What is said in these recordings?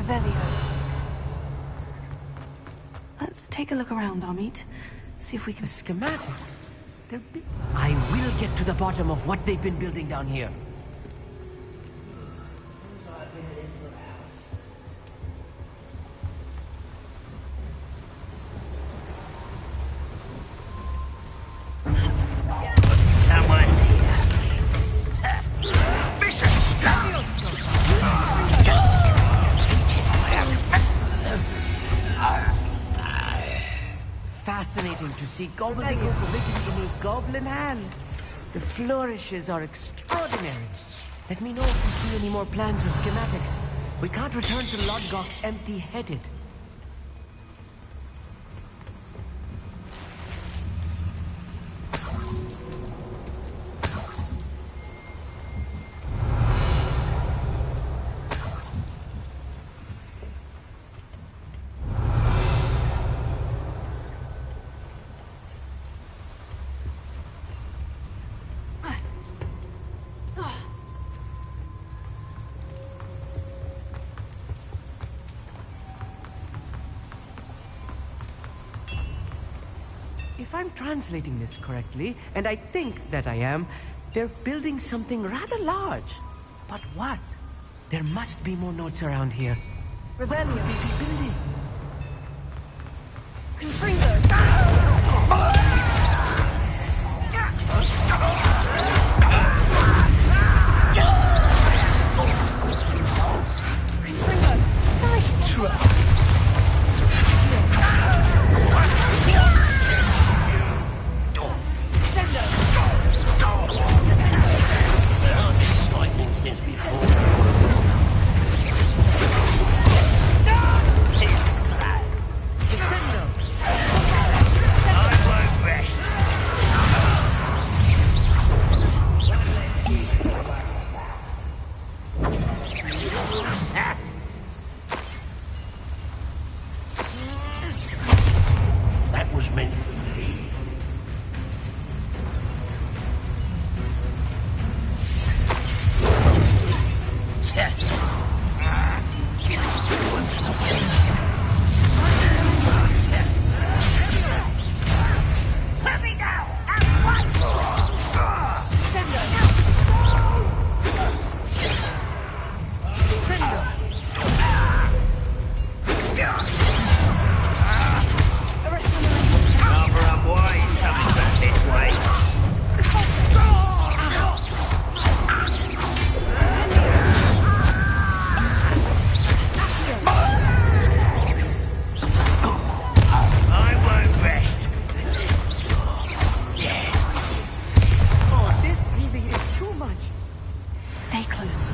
Revelio. Let's take a look around, Amit. See if we can... A schematic? I will get to the bottom of what they've been building down here. Someone's here. Bishop! Fascinating to see gobbledygook written in a goblin hand. The flourishes are extraordinary. Let me know if you see any more plans or schematics. We can't return to Lodgok empty-headed. If I'm translating this correctly, and I think that I am, they're building something rather large. But what? There must be more notes around here. Revelio. What could they be building? Nice try. Since before. Take slide. Descendo! I won't rest. That was meant for me. Let me go! At once! Cover up why he's coming back this way. I won't rest. Oh, this really is too much. Stay close.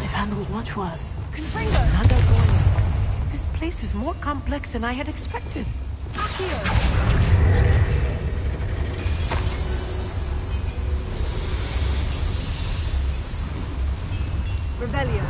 They've handled much worse. Another one. This place is more complex than I had expected. Revelio.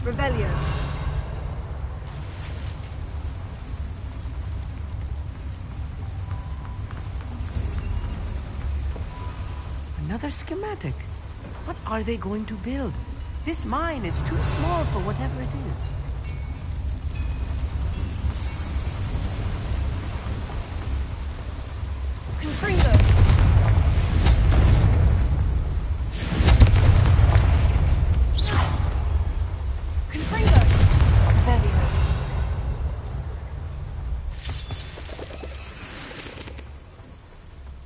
Revelio. Another schematic. What are they going to build? This mine is too small for whatever it is. Confringo. Confringo. Revelio.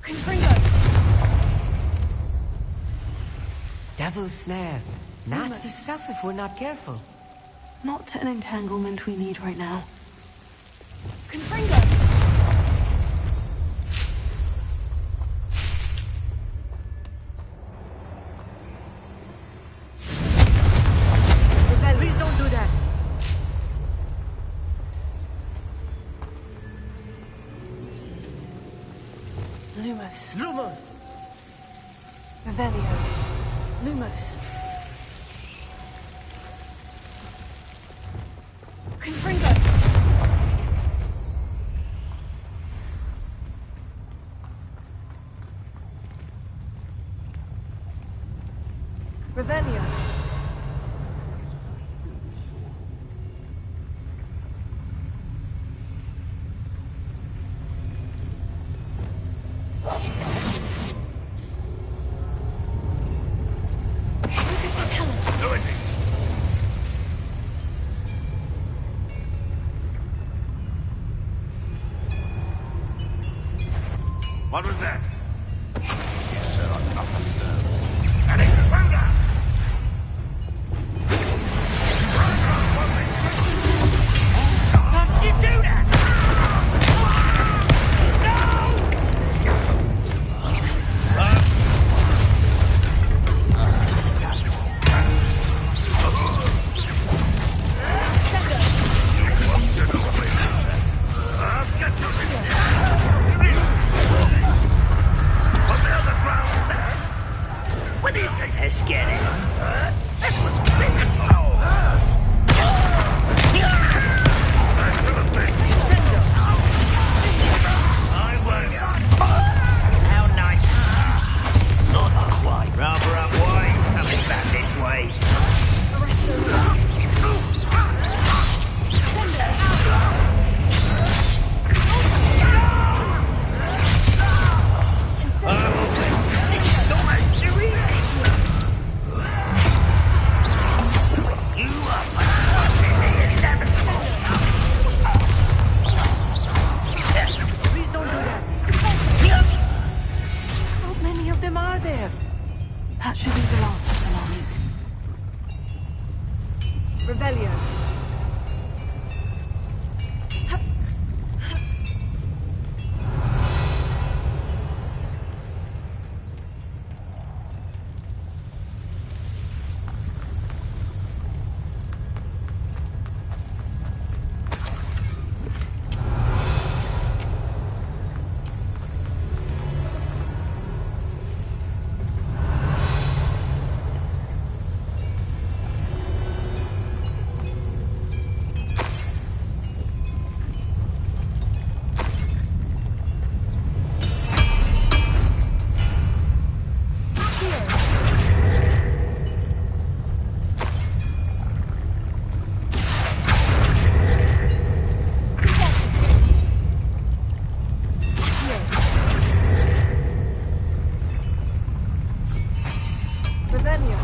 Confringo. Devil's snare. Nasty stuff if we're not careful. Not an entanglement we need right now. Confringo. Please don't do that. Lumos. Lumos! Revelio. Lumos. Confringo. Revelio. What was that? Yes, sir, I'm not concerned. An intruder! How did you do that? What do you think they're scared of? That was pitiful! Back to the big I won't. How nice. Not quite. Rather unwise coming back this way. Please don't do that. How many of them are there? That should be the last of them I'll meet. Revelio. Revelio.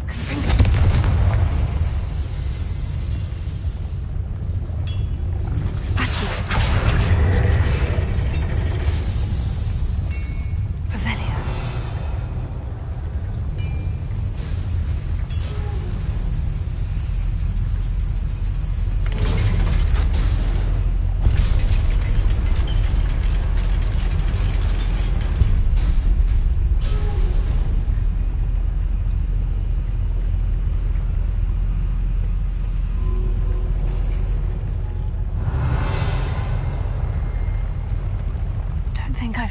Confringo.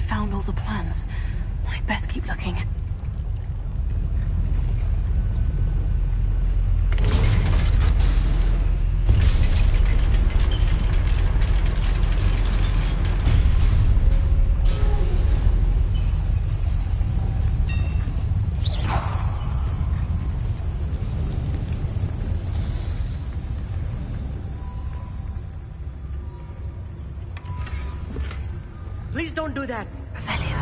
found all the plans. I'd best keep looking. Please don't do that. Revelio.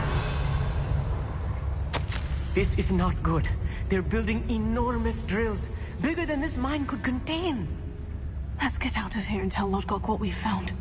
This is not good. They're building enormous drills, bigger than this mine could contain. Let's get out of here and tell Lodgok what we found.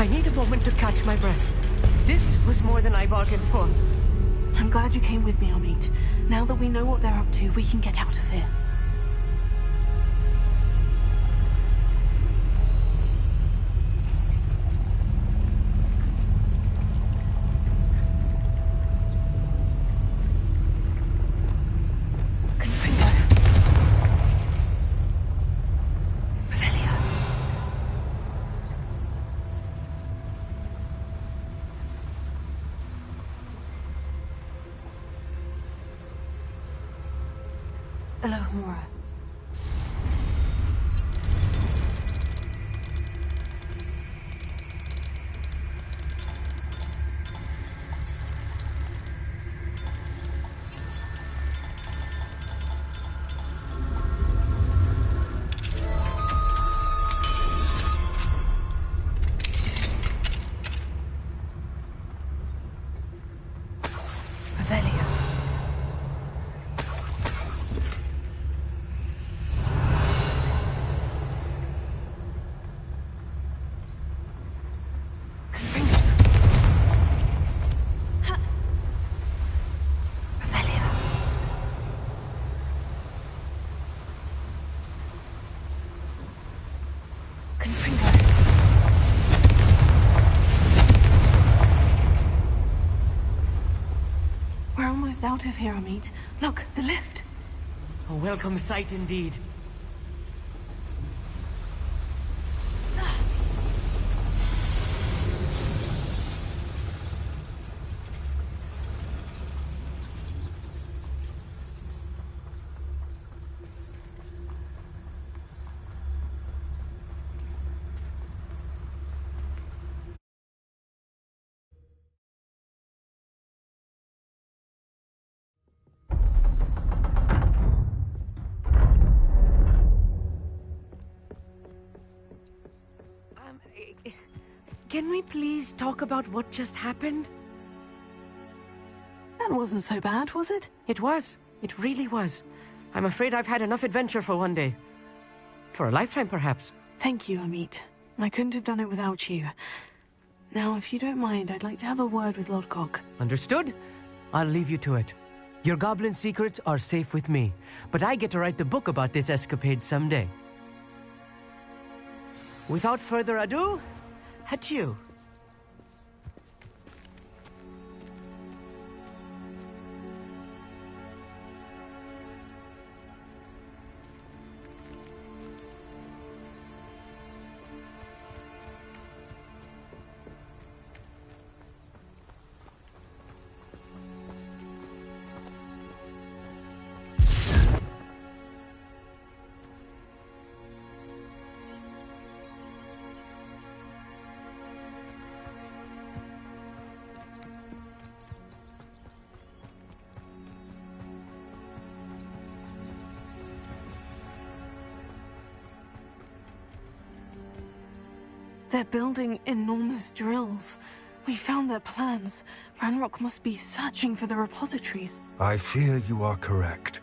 I need a moment to catch my breath. This was more than I bargained for. I'm glad you came with me, Amit. Now that we know what they're up to, we can get out of here. Confringo. Revelio. Elohimora. Revelio. We're almost out of here, Amit. Look, the lift. A welcome sight indeed. Can we please talk about what just happened? That wasn't so bad, was it? It was. It really was. I'm afraid I've had enough adventure for one day. For a lifetime, perhaps. Thank you, Amit. I couldn't have done it without you. Now, if you don't mind, I'd like to have a word with Lodgok. Understood? I'll leave you to it. Your goblin secrets are safe with me, but I get to write the book about this escapade someday. Without further ado, adieu. They're building enormous drills. We found their plans. Ranrock must be searching for the repositories. I fear you are correct.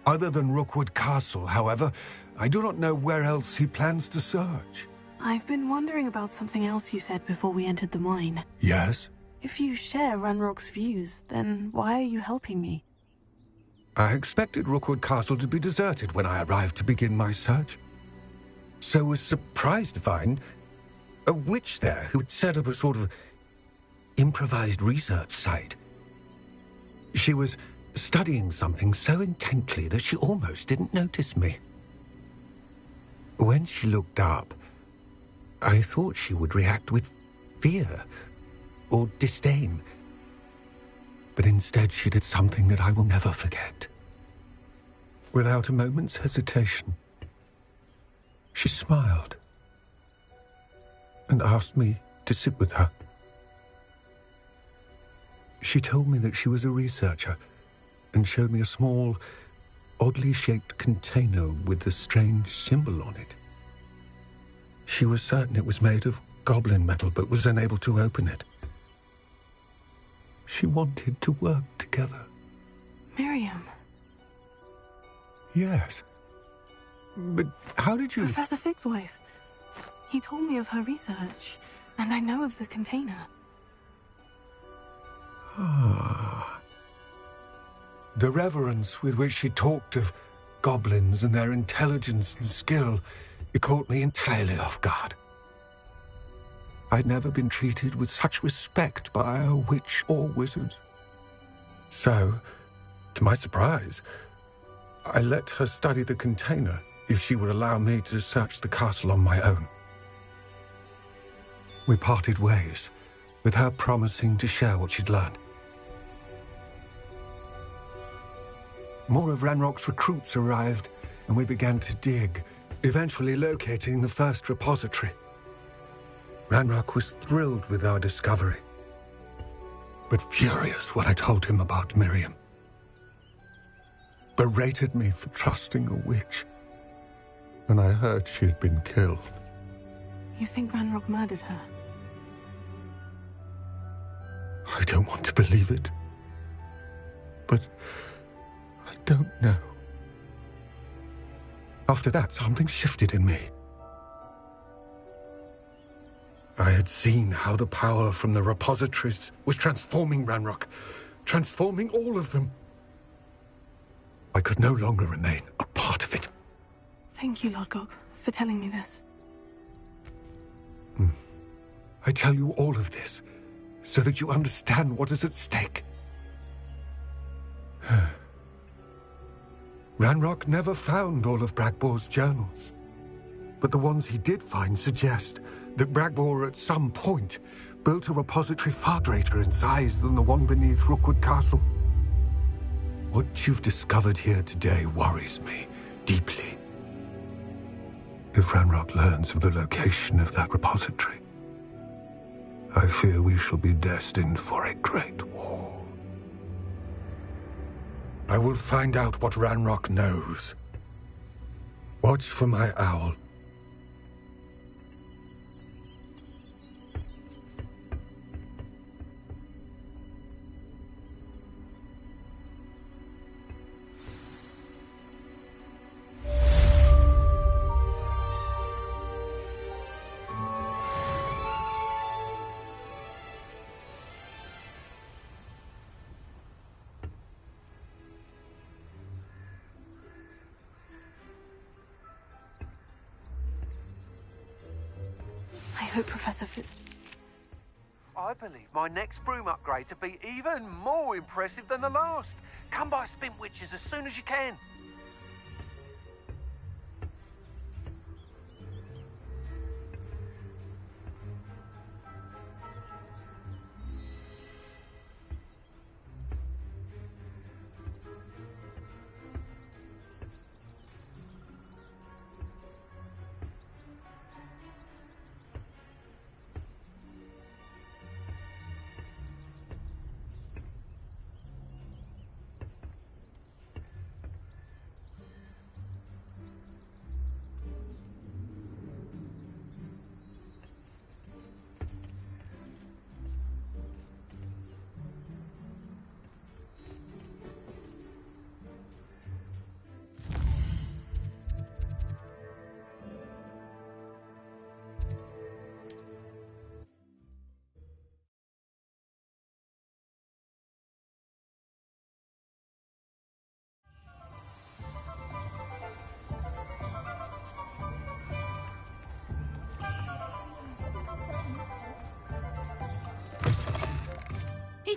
Other than Rookwood Castle, however, I do not know where else he plans to search. I've been wondering about something else you said before we entered the mine. Yes? If you share Ranrock's views, then why are you helping me? I expected Rookwood Castle to be deserted when I arrived to begin my search. So was surprised to find a witch there who had set up a sort of improvised research site. She was studying something so intently that she almost didn't notice me. When she looked up, I thought she would react with fear or disdain. But instead she did something that I will never forget. Without a moment's hesitation, she smiled and asked me to sit with her. She told me that she was a researcher and showed me a small, oddly shaped container with a strange symbol on it. She was certain it was made of goblin metal, but was unable to open it. She wanted to work together. Miriam. Yes. But how did you... Professor Fig's wife. He told me of her research, and I know of the container. Ah. The reverence with which she talked of goblins and their intelligence and skill, it caught me entirely off guard. I'd never been treated with such respect by a witch or wizard. So, to my surprise, I let her study the container if she would allow me to search the castle on my own. We parted ways, with her promising to share what she'd learned. More of Ranrock's recruits arrived, and we began to dig, eventually locating the first repository. Ranrock was thrilled with our discovery, but furious when I told him about Miriam. Berated me for trusting a witch, and I heard she had been killed. You think Ranrock murdered her? I don't want to believe it, but I don't know. After that, something shifted in me. I had seen how the power from the repositories was transforming Ranrock, transforming all of them. I could no longer remain a part of it. Thank you, Lord Gog, for telling me this. I tell you all of this so that you understand what is at stake. Ranrock never found all of Bragbor's journals, but the ones he did find suggest that Bragbor at some point built a repository far greater in size than the one beneath Rookwood Castle. What you've discovered here today worries me deeply. If Ranrock learns of the location of that repository, I fear we shall be destined for a great war. I will find out what Ranrock knows. Watch for my owl. I hope Professor Fitz... I believe my next broom upgrade to be even more impressive than the last. Come by Spin Witches as soon as you can.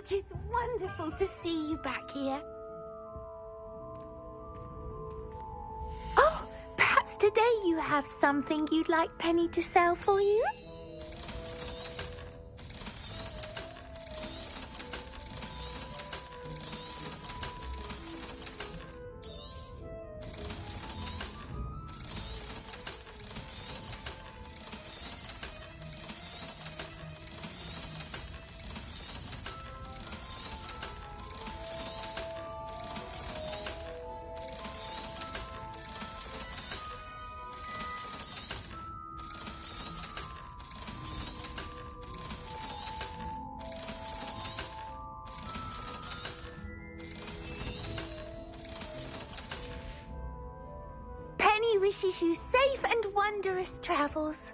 It is wonderful to see you back here. Oh, perhaps today you have something you'd like Penny to sell for you? Penny wishes you safe and wondrous travels.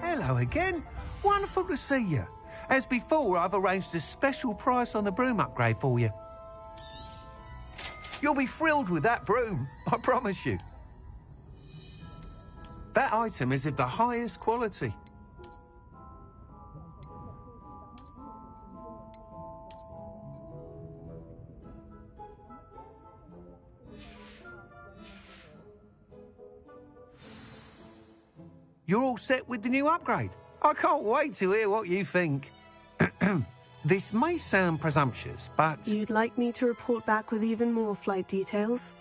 Hello again. Wonderful to see you. As before, I've arranged a special price on the broom upgrade for you. You'll be thrilled with that broom, I promise you. That item is of the highest quality. You're all set with the new upgrade. I can't wait to hear what you think. This may sound presumptuous, but... You'd like me to report back with even more flight details?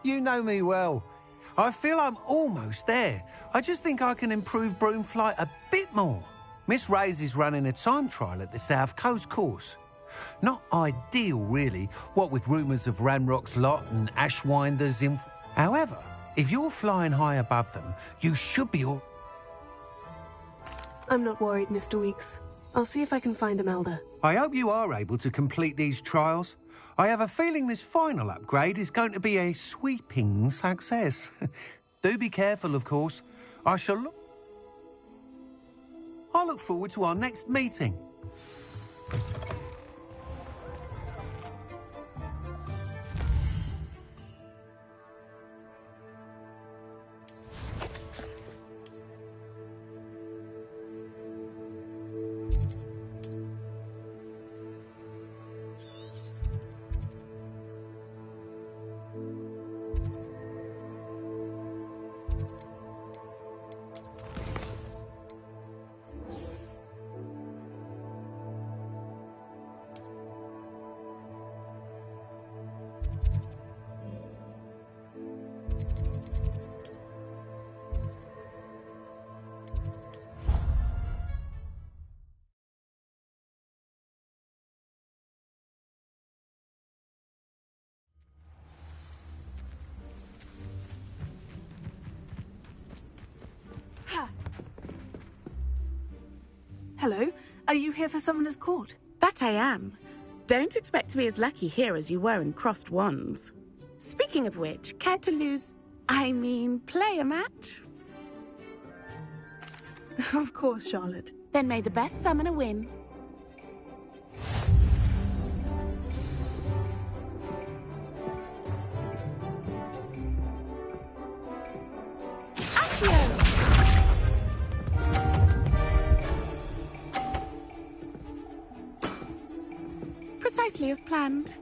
You know me well. I feel I'm almost there. I just think I can improve broom flight a bit more. Miss Ray's is running a time trial at the South Coast course. Not ideal, really, what with rumours of Ranrock's lot and Ashwinder's in... However, if you're flying high above them, you should be all... I'm not worried, Mr. Weeks. I'll see if I can find Imelda. I hope you are able to complete these trials. I have a feeling this final upgrade is going to be a sweeping success. Do be careful, of course. I look forward to our next meeting. Hello? Are you here for Summoner's Court? That I am. Don't expect to be as lucky here as you were in Crossed Wands. Speaking of which, care to play a match? Of course, Charlotte. Then may the best summoner win. Precisely as planned.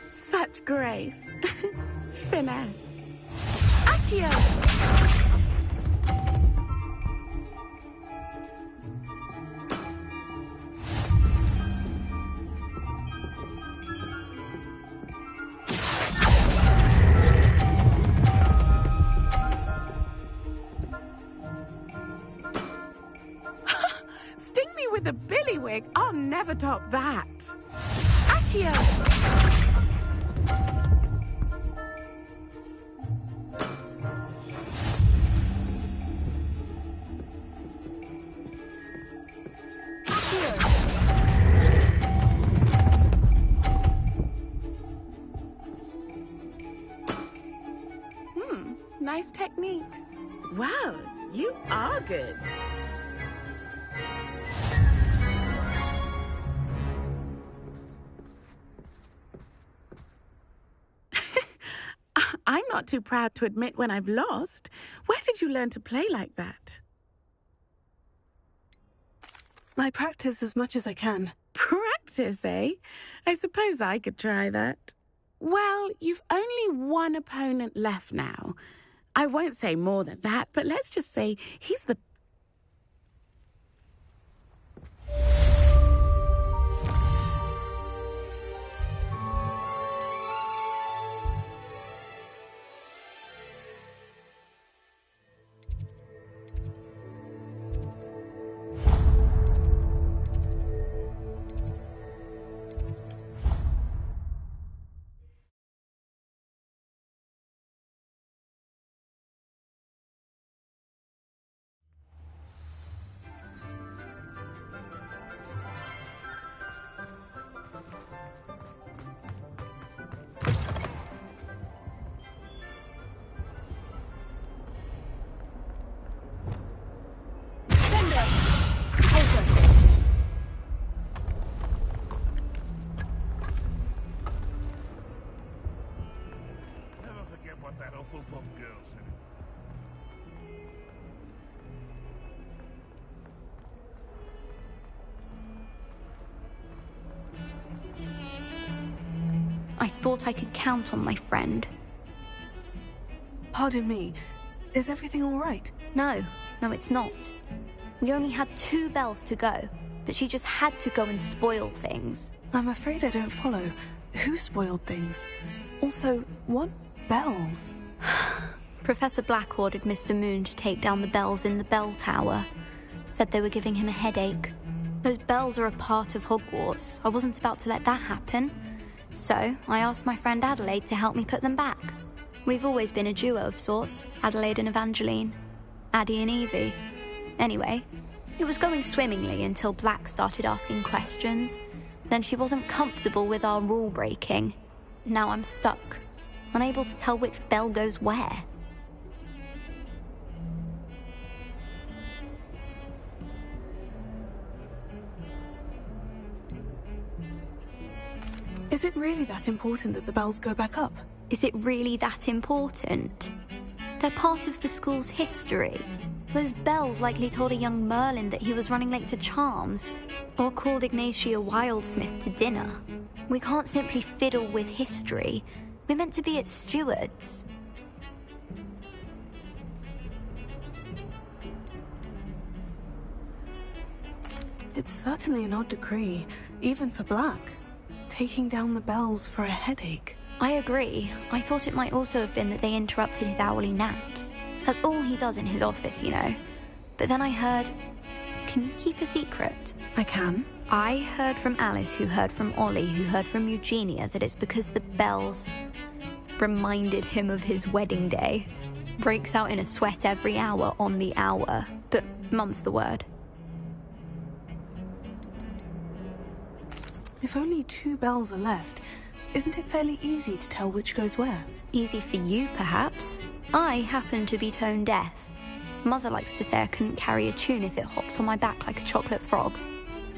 Such grace. Finesse. Accio! Sting me with a billywig. I'll never top that. Accio! nice technique. Wow, you are good. I'm not too proud to admit when I've lost. Where did you learn to play like that? I practice as much as I can. Practice, eh? I suppose I could try that. Well, you've only one opponent left now. I won't say more than that, but let's just say he's the... Never forget what that Hufflepuff girl said. I thought I could count on my friend. Pardon me, is everything all right? No, it's not. We only had 2 bells to go, but she just had to go and spoil things. I'm afraid I don't follow. Who spoiled things? Also, what bells? Professor Black ordered Mr. Moon to take down the bells in the bell tower. Said they were giving him a headache. Those bells are a part of Hogwarts. I wasn't about to let that happen. So, I asked my friend Adelaide to help me put them back. We've always been a duo of sorts, Adelaide and Evangeline. Addie and Evie. Anyway, it was going swimmingly until Black started asking questions. Then she wasn't comfortable with our rule breaking. Now I'm stuck, unable to tell which bell goes where. Is it really that important that the bells go back up? Is it really that important? They're part of the school's history. Those bells likely told a young Merlin that he was running late to Charms, or called Ignatia Wildsmith to dinner. We can't simply fiddle with history. We're meant to be its stewards. It's certainly an odd decree, even for Black. Taking down the bells for a headache. I agree. I thought it might also have been that they interrupted his hourly naps. That's all he does in his office, you know. But then I heard... Can you keep a secret? I can. I heard from Alice, who heard from Ollie, who heard from Eugenia, that it's because the bells reminded him of his wedding day. Breaks out in a sweat every hour on the hour. But mum's the word. If only 2 bells are left, isn't it fairly easy to tell which goes where? Easy for you, perhaps. I happen to be tone deaf. Mother likes to say I couldn't carry a tune if it hopped on my back like a chocolate frog.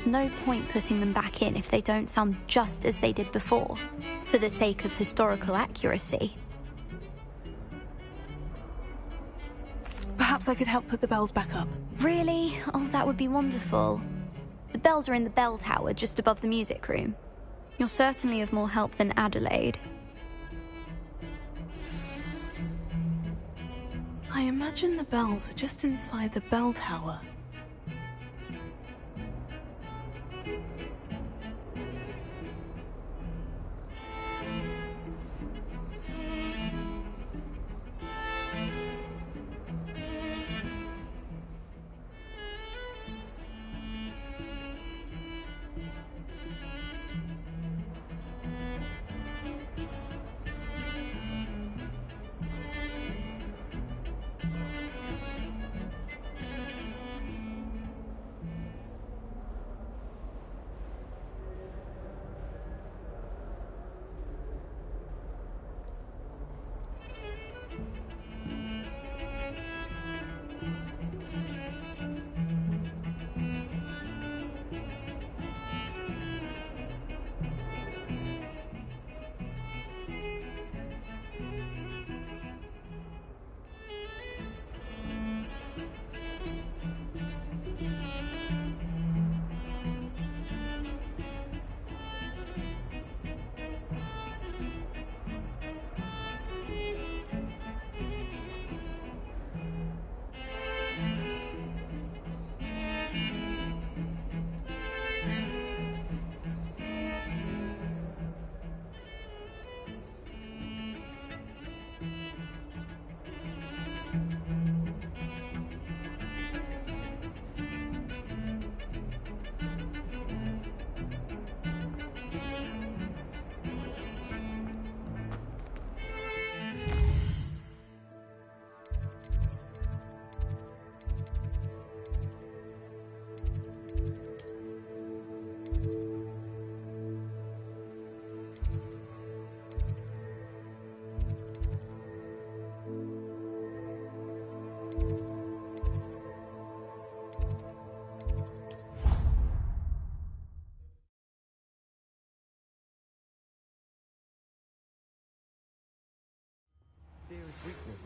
No point putting them back in if they don't sound just as they did before, for the sake of historical accuracy. Perhaps I could help put the bells back up. Really? Oh, that would be wonderful. The bells are in the bell tower just above the music room. You're certainly of more help than Adelaide. I imagine the bells are just inside the bell tower.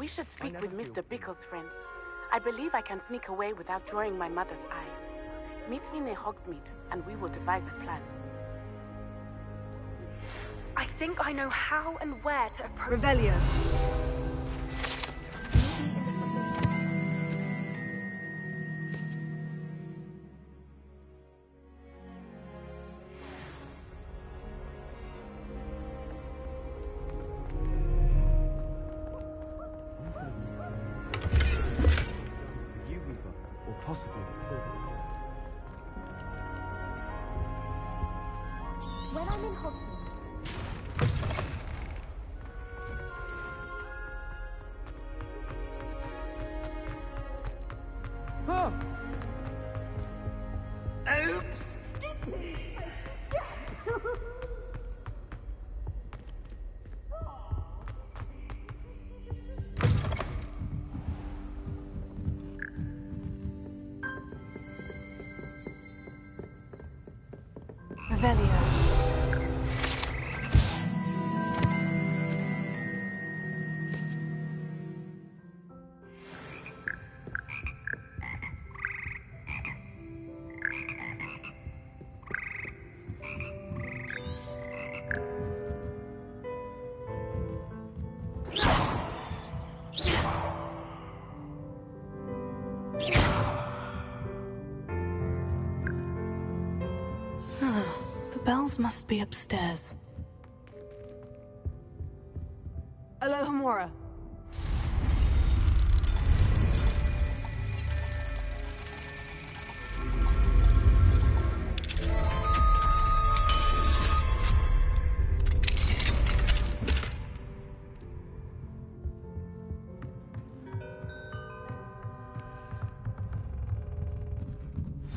We should speak with Mr. Bickle's friends. I believe I can sneak away without drawing my mother's eye. Meet me near Hogsmeade, and we will devise a plan. I think I know how and where to approach... Revelio. When I'm in Hogsmeade... Oops! Revelio. The bells must be upstairs. Alohomora.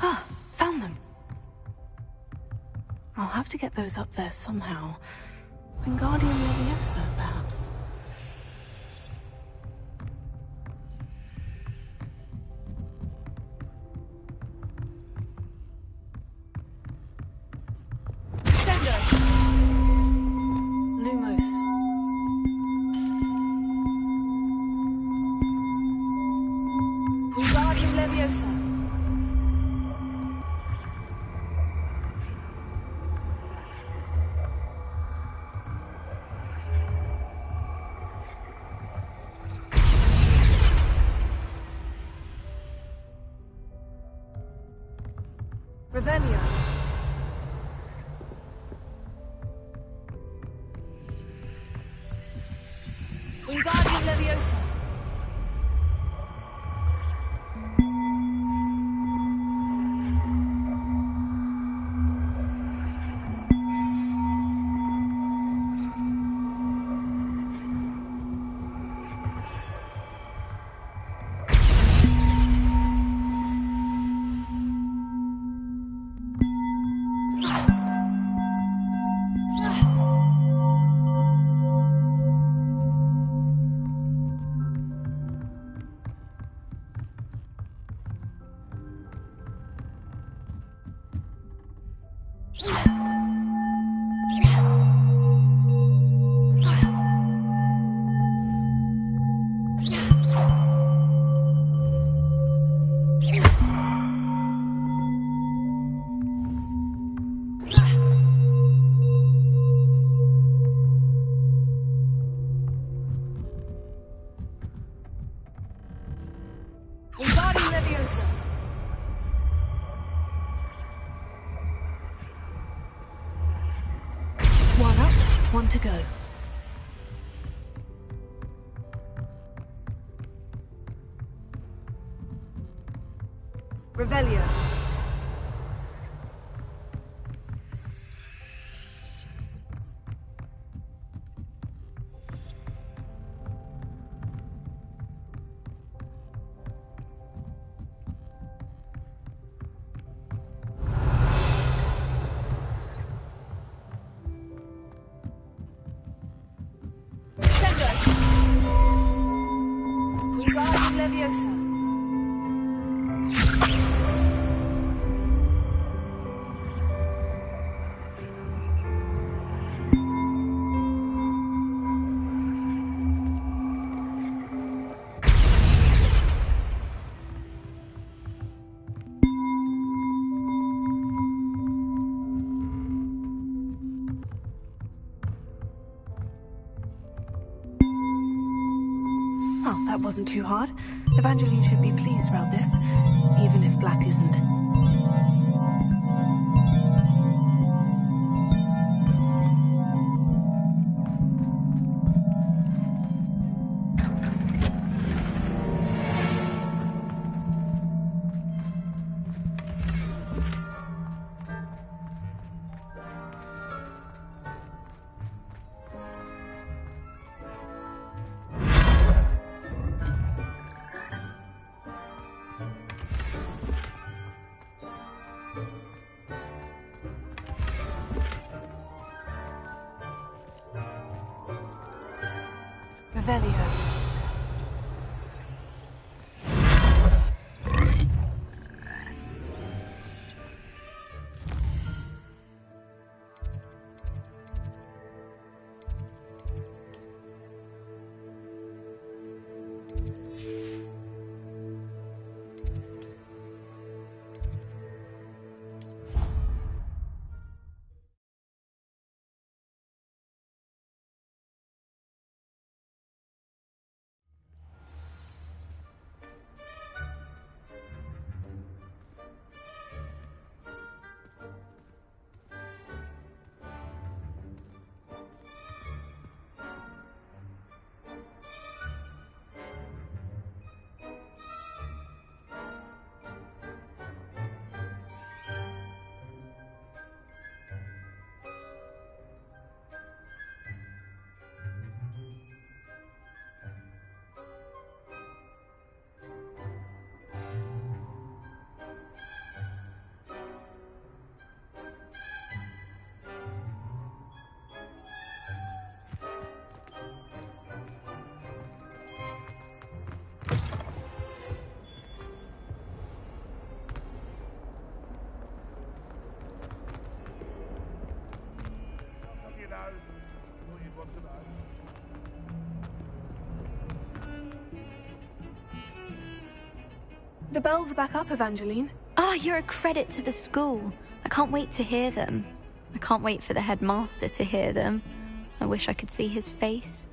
Ah, found them. I'll have to get those up there somehow. Wingardium Leviosa, perhaps. Sendo. Lumos. Wingardium Leviosa. Revelio. Wingardium Leviosa. Wingardium Leviosa. One up, one to go. Revelio. Sendo. Wingardium Leviosa. wasn't too hard. Evangeline should be pleased about this, even if Black isn't. Revelio. The bells are back up, Evangeline. Ah, you're a credit to the school. I can't wait to hear them. I can't wait for the headmaster to hear them. I wish I could see his face.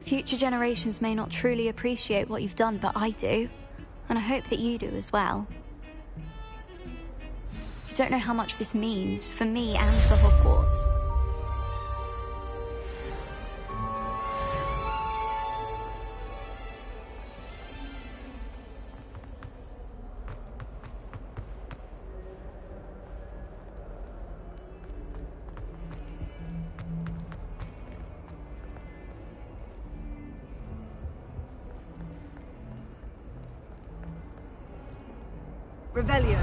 Future generations may not truly appreciate what you've done, but I do. And I hope that you do as well. You don't know how much this means for me and for Hogwarts. Revelio.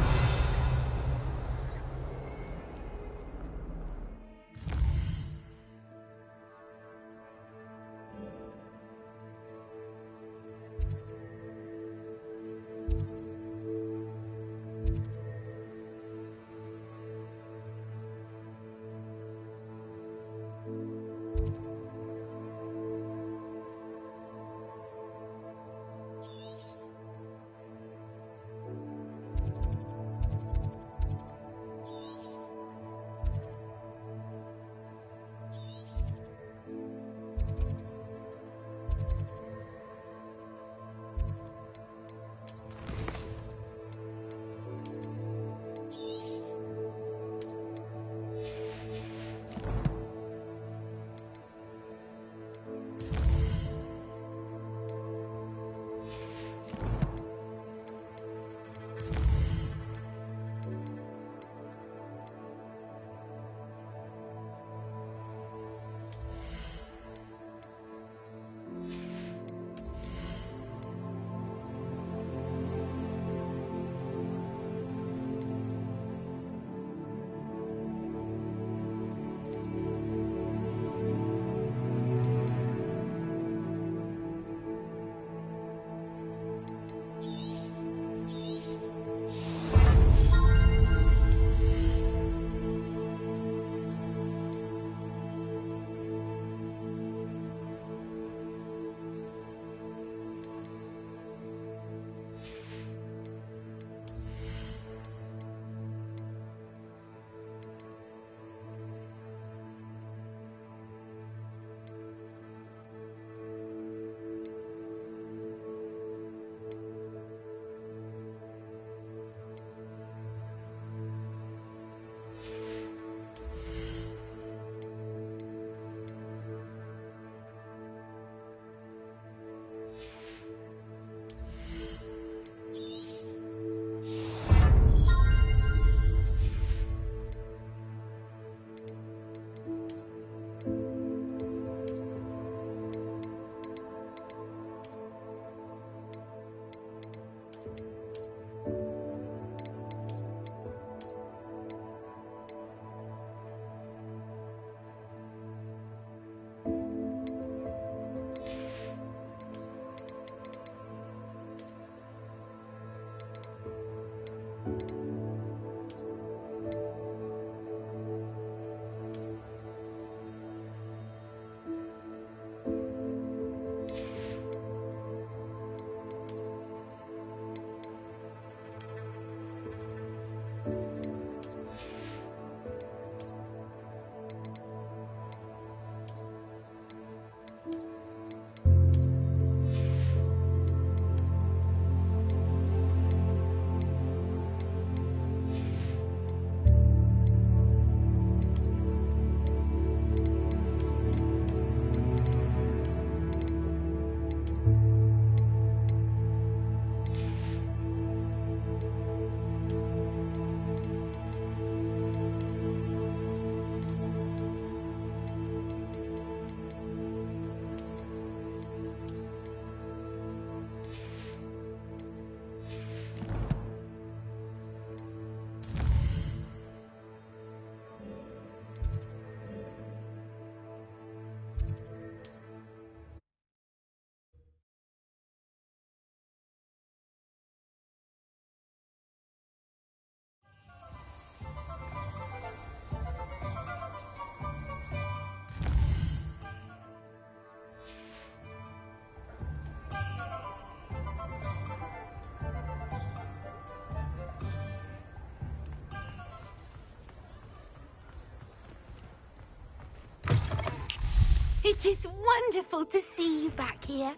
It is wonderful to see you back here.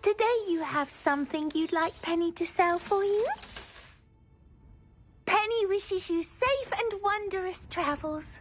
Today you have something you'd like Penny to sell for you? Penny wishes you safe and wondrous travels.